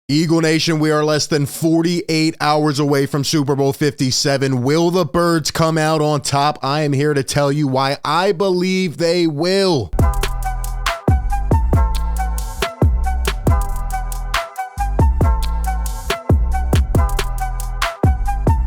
Eagle Nation, we are less than 48 hours away from Super Bowl 57. Will the Birds come out on top? I am here to tell you why I believe they will.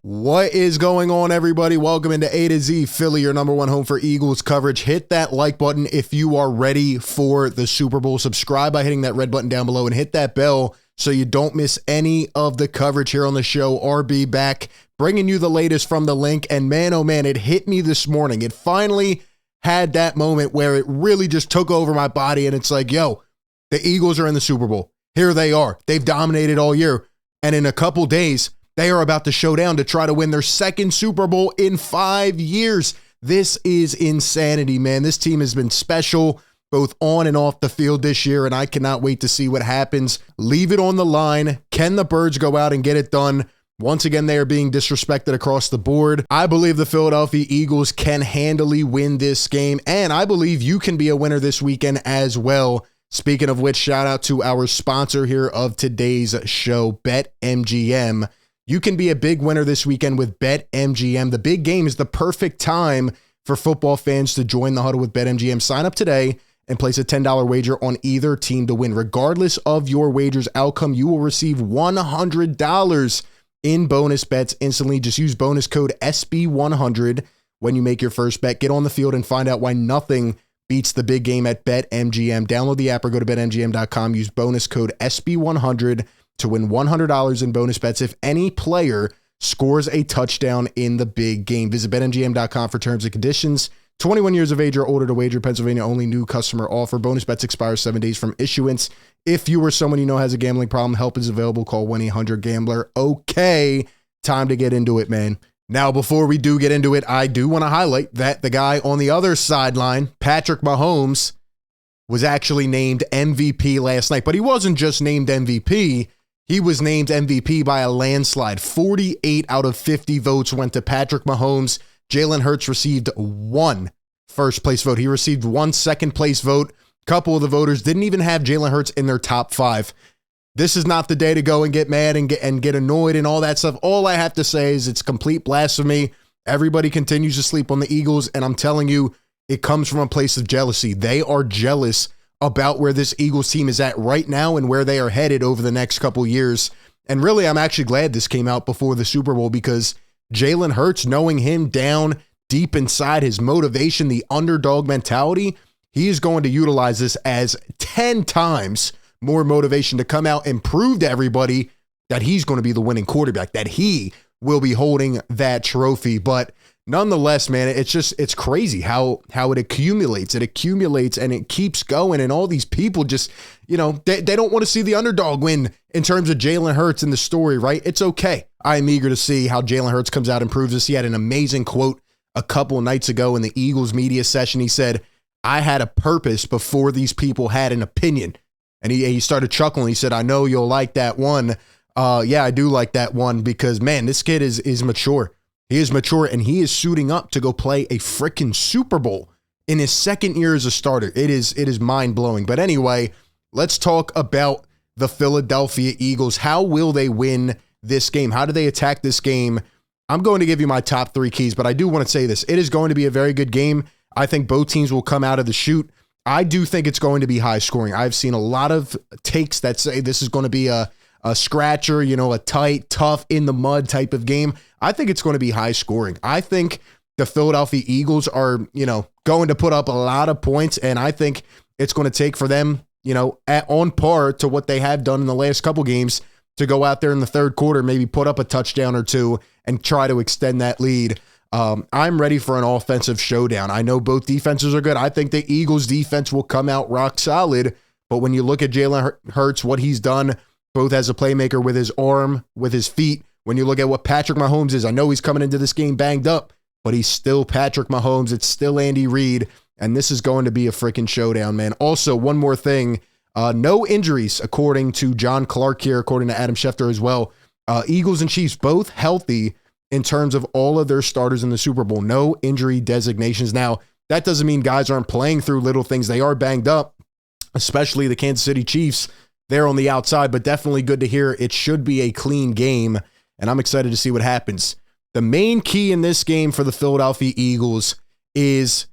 What is going on, everybody? Welcome into A to Z Philly, your number one home for Eagles coverage. Hit that like button if you are ready for the Super Bowl. Subscribe by hitting that red button down below and hit that bell so you don't miss any of the coverage here on the show. RB back, bringing you the latest from the link. And man, oh man, it hit me this morning. It finally had that moment where it really just took over my body. And it's like, yo, the Eagles are in the Super Bowl. Here they are. They've dominated all year. And in a couple days, they are about to show down to try to win their second Super Bowl in 5 years. This is insanity, man. This team has been special both on and off the field this year, and I cannot wait to see what happens. Leave it on the line. Can the Birds go out and get it done? Once again, they are being disrespected across the board. I believe the Philadelphia Eagles can handily win this game, and I believe you can be a winner this weekend as well. Speaking of which, shout out to our sponsor here of today's show, BetMGM. You can be a big winner this weekend with BetMGM. The big game is the perfect time for football fans to join the huddle with BetMGM. Sign up today and place a $10 wager on either team to win. Regardless of your wager's outcome, you will receive $100 in bonus bets instantly. Just use bonus code SB100 when you make your first bet. Get on the field and find out why nothing beats the big game at BetMGM. Download the app or go to BetMGM.com. Use bonus code SB100 to win $100 in bonus bets if any player scores a touchdown in the big game. Visit BetMGM.com for terms and conditions. 21 years of age or older to wager. Pennsylvania only. New customer offer. Bonus bets expire 7 days from issuance. If you or someone you know has a gambling problem, help is available. Call 1-800-GAMBLER. Okay, time to get into it, man. Now, before we do get into it, I do want to highlight that the guy on the other sideline, Patrick Mahomes, was actually named MVP last night. But he wasn't just named MVP. He was named MVP by a landslide. 48 out of 50 votes went to Patrick Mahomes. Jalen Hurts received one first place vote. He received one second place vote. A couple of the voters didn't even have Jalen Hurts in their top 5. This is not the day to go and get mad and get annoyed and all that stuff. All I have to say is it's complete blasphemy. Everybody continues to sleep on the Eagles, and I'm telling you, it comes from a place of jealousy. They are jealous about where this Eagles team is at right now and where they are headed over the next couple years. And really, I'm actually glad this came out before the Super Bowl because Jalen Hurts, knowing him down deep inside, his motivation, the underdog mentality, he is going to utilize this as 10 times more motivation to come out and prove to everybody that he's going to be the winning quarterback, that he will be holding that trophy. But nonetheless, man, it's crazy how it accumulates. It accumulates and it keeps going. And all these people just, they don't want to see the underdog win in terms of Jalen Hurts in the story, right? It's okay. I'm eager to see how Jalen Hurts comes out and proves this. He had an amazing quote a couple of nights ago in the Eagles media session. He said, I had a purpose before these people had an opinion. And he started chuckling. He said, I know you'll like that one. Yeah, I do like that one because, man, this kid is mature. He is mature, and he is suiting up to go play a freaking Super Bowl in his second year as a starter. It is mind-blowing. But anyway, let's talk about the Philadelphia Eagles. How will they win this game? How do they attack this game? I'm going to give you my top 3 keys, but I do want to say this. It is going to be a very good game. I think both teams will come out of the chute. I do think it's going to be high scoring. I've seen a lot of takes that say this is going to be a scratcher, a tight, tough, in the mud type of game. I think it's going to be high scoring. I think the Philadelphia Eagles are, going to put up a lot of points, and I think it's going to take for them, on par to what they have done in the last couple games to go out there in the third quarter, maybe put up a touchdown or two and try to extend that lead. I'm ready for an offensive showdown. I know both defenses are good. I think the Eagles defense will come out rock solid, but when you look at Jalen Hurts, what he's done both as a playmaker with his arm, with his feet, when you look at what Patrick Mahomes is, I know he's coming into this game banged up, but he's still Patrick Mahomes. It's still Andy Reid, and this is going to be a freaking showdown, man. Also, one more thing, no injuries, according to John Clark here, according to Adam Schefter as well. Eagles and Chiefs both healthy in terms of all of their starters in the Super Bowl. No injury designations. Now, that doesn't mean guys aren't playing through little things. They are banged up, especially the Kansas City Chiefs. there on the outside, but definitely good to hear it should be a clean game, and I'm excited to see what happens. The main key in this game for the Philadelphia Eagles is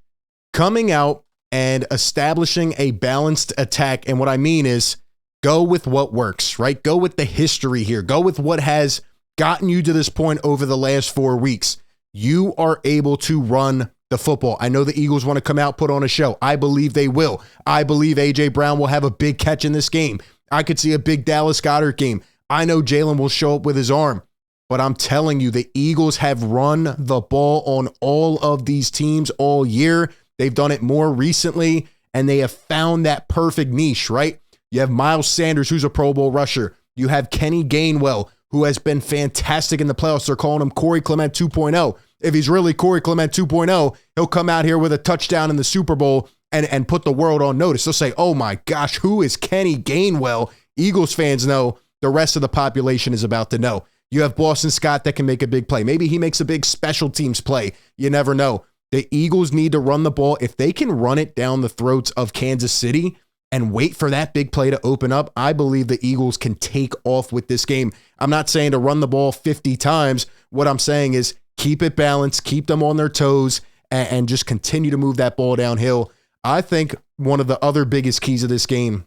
coming out and establishing a balanced attack, and what I mean is go with what works, right? Go with the history here. Go with what has gotten you to this point over the last 4 weeks. You are able to run the football. I know the Eagles want to come out, put on a show. I believe they will. I believe A.J. Brown will have a big catch in this game. I could see a big Dallas Goedert game. I know Jalen will show up with his arm. But I'm telling you, the Eagles have run the ball on all of these teams all year. They've done it more recently, and they have found that perfect niche, right? You have Miles Sanders, who's a Pro Bowl rusher. You have Kenny Gainwell, who has been fantastic in the playoffs. They're calling him Corey Clement 2.0. If he's really Corey Clement 2.0, he'll come out here with a touchdown in the Super Bowl and put the world on notice. They'll say, oh my gosh, who is Kenny Gainwell? Eagles fans know. The rest of the population is about to know. You have Boston Scott that can make a big play. Maybe he makes a big special teams play. You never know. The Eagles need to run the ball. If they can run it down the throats of Kansas City and wait for that big play to open up, I believe the Eagles can take off with this game. I'm not saying to run the ball 50 times. What I'm saying is keep it balanced, keep them on their toes, and just continue to move that ball downhill. I think one of the other biggest keys of this game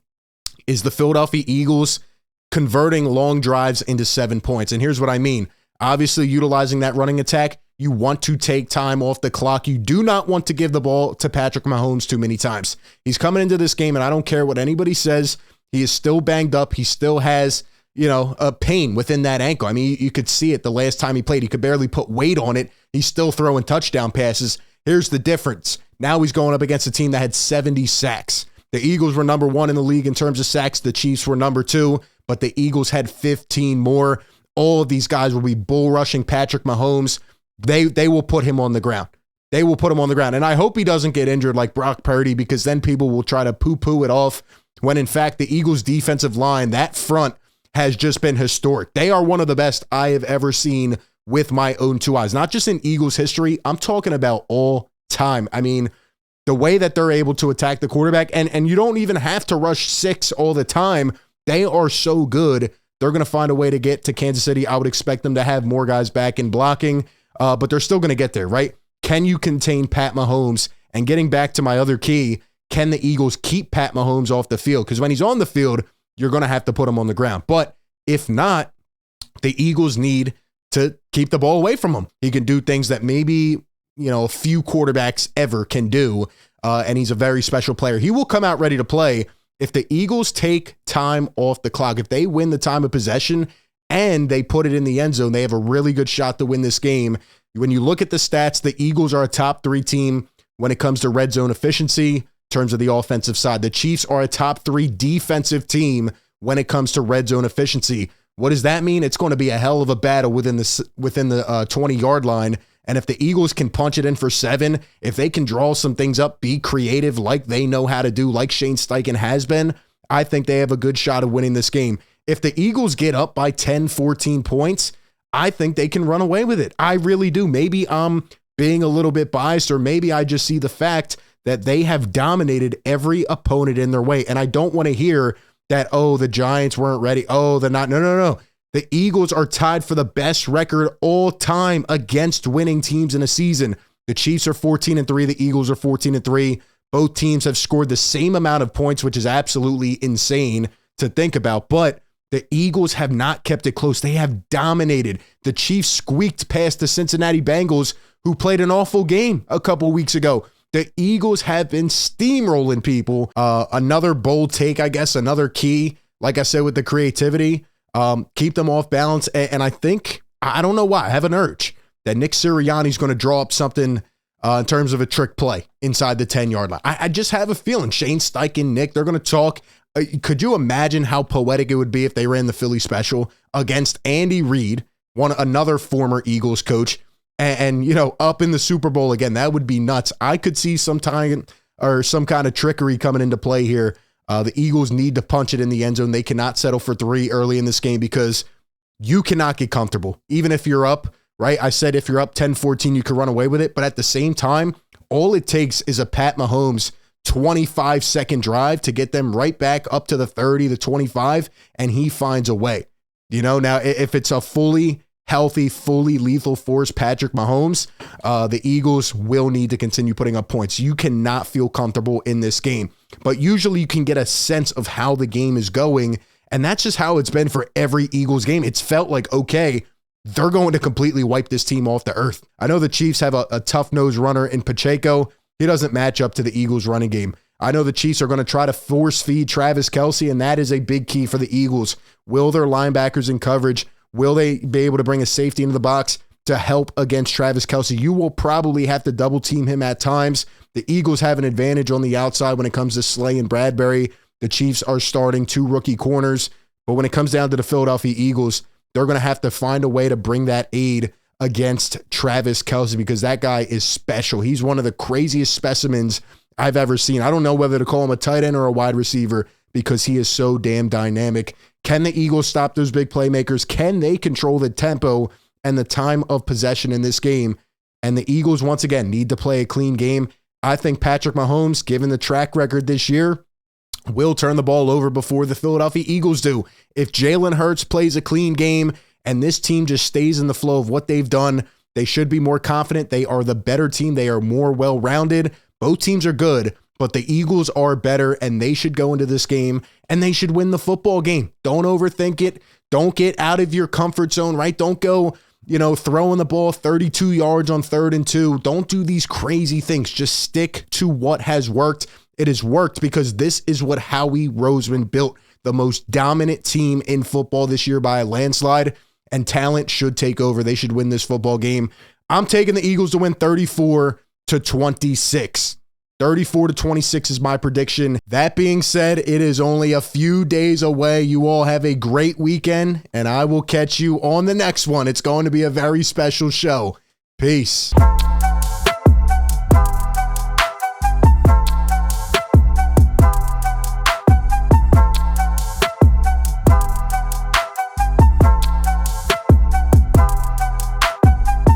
is the Philadelphia Eagles converting long drives into 7 points. And here's what I mean. Obviously, utilizing that running attack, you want to take time off the clock. You do not want to give the ball to Patrick Mahomes too many times. He's coming into this game, and I don't care what anybody says. He is still banged up. He still has, a pain within that ankle. I mean, you could see it the last time he played. He could barely put weight on it. He's still throwing touchdown passes. Here's the difference. Now he's going up against a team that had 70 sacks. The Eagles were number 1 in the league in terms of sacks. The Chiefs were number 2, but the Eagles had 15 more. All of these guys will be bull rushing Patrick Mahomes. They will put him on the ground. They will put him on the ground. And I hope he doesn't get injured like Brock Purdy, because then people will try to poo-poo it off when, in fact, the Eagles' defensive line, that front, has just been historic. They are one of the best I have ever seen with my own 2 eyes. Not just in Eagles history. I'm talking about all time. I mean, the way that they're able to attack the quarterback, and you don't even have to rush 6 all the time. They are so good. They're going to find a way to get to Kansas City. I would expect them to have more guys back in blocking, but they're still going to get there, right? Can you contain Pat Mahomes? And getting back to my other key, can the Eagles keep Pat Mahomes off the field? Because when he's on the field, you're going to have to put him on the ground. But if not, the Eagles need to keep the ball away from him. He can do things that maybe, a few quarterbacks ever can do, and he's a very special player. He will come out ready to play. If the Eagles take time off the clock, if they win the time of possession and they put it in the end zone, they have a really good shot to win this game. When you look at the stats, the Eagles are a top 3 team when it comes to red zone efficiency in terms of the offensive side. The Chiefs are a top 3 defensive team when it comes to red zone efficiency. What does that mean? It's going to be a hell of a battle within the 20-yard line. And if the Eagles can punch it in for 7, if they can draw some things up, be creative like they know how to do, like Shane Steichen has been, I think they have a good shot of winning this game. If the Eagles get up by 10, 14 points, I think they can run away with it. I really do. Maybe I'm being a little bit biased, or maybe I just see the fact that they have dominated every opponent in their way. And I don't want to hear that, oh, the Giants weren't ready. Oh, they're not. No. The Eagles are tied for the best record all time against winning teams in a season. The Chiefs are 14-3. The Eagles are 14-3. Both teams have scored the same amount of points, which is absolutely insane to think about. But the Eagles have not kept it close. They have dominated. The Chiefs squeaked past the Cincinnati Bengals, who played an awful game a couple weeks ago. The Eagles have been steamrolling people. Another bold take, I guess, another key, like I said, with the creativity. Keep them off balance. And I think, I don't know why, I have an urge that Nick Sirianni's going to draw up something in terms of a trick play inside the 10-yard line. I just have a feeling Shane Steichen, Nick, they're going to talk. Could you imagine how poetic it would be if they ran the Philly special against Andy Reid, another former Eagles coach, and up in the Super Bowl again? That would be nuts. I could see some kind of trickery coming into play here. The Eagles need to punch it in the end zone. They cannot settle for 3 early in this game, because you cannot get comfortable. Even if you're up, right? I said if you're up 10-14, you could run away with it. But at the same time, all it takes is a Pat Mahomes 25-second drive to get them right back up to the 30, the 25, and he finds a way. Now if it's a fully healthy, fully lethal force Patrick Mahomes, the Eagles will need to continue putting up points. You cannot feel comfortable in this game, but usually you can get a sense of how the game is going, and that's just how it's been for every Eagles game. It's felt like, okay, they're going to completely wipe this team off the earth. I know the Chiefs have a tough-nosed runner in Pacheco. He doesn't match up to the Eagles running game. I know the Chiefs are going to try to force feed Travis Kelce, and that is a big key for the Eagles. Will their linebackers in coverage, will they be able to bring a safety into the box to help against Travis Kelce? You will probably have to double team him at times. The Eagles have an advantage on the outside when it comes to Slay and Bradbury. The Chiefs are starting 2 rookie corners, but when it comes down to the Philadelphia Eagles, they're going to have to find a way to bring that aid against Travis Kelce because that guy is special. He's one of the craziest specimens I've ever seen. I don't know whether to call him a tight end or a wide receiver because he is so damn dynamic. Can the Eagles stop those big playmakers? Can they control the tempo and the time of possession in this game? And the Eagles, once again, need to play a clean game. I think Patrick Mahomes, given the track record this year, will turn the ball over before the Philadelphia Eagles do. If Jalen Hurts plays a clean game and this team just stays in the flow of what they've done, they should be more confident. They are the better team. They are more well-rounded. Both teams are good, but the Eagles are better, and they should go into this game, and they should win the football game. Don't overthink it. Don't get out of your comfort zone, right? Don't go, throwing the ball 32 yards on 3rd and 2. Don't do these crazy things. Just stick to what has worked. It has worked because this is what Howie Roseman built, the most dominant team in football this year by a landslide, and talent should take over. They should win this football game. I'm taking the Eagles to win 34-26. 34-26 is my prediction. That being said, it is only a few days away. You all have a great weekend, and I will catch you on the next one. It's going to be a very special show. Peace.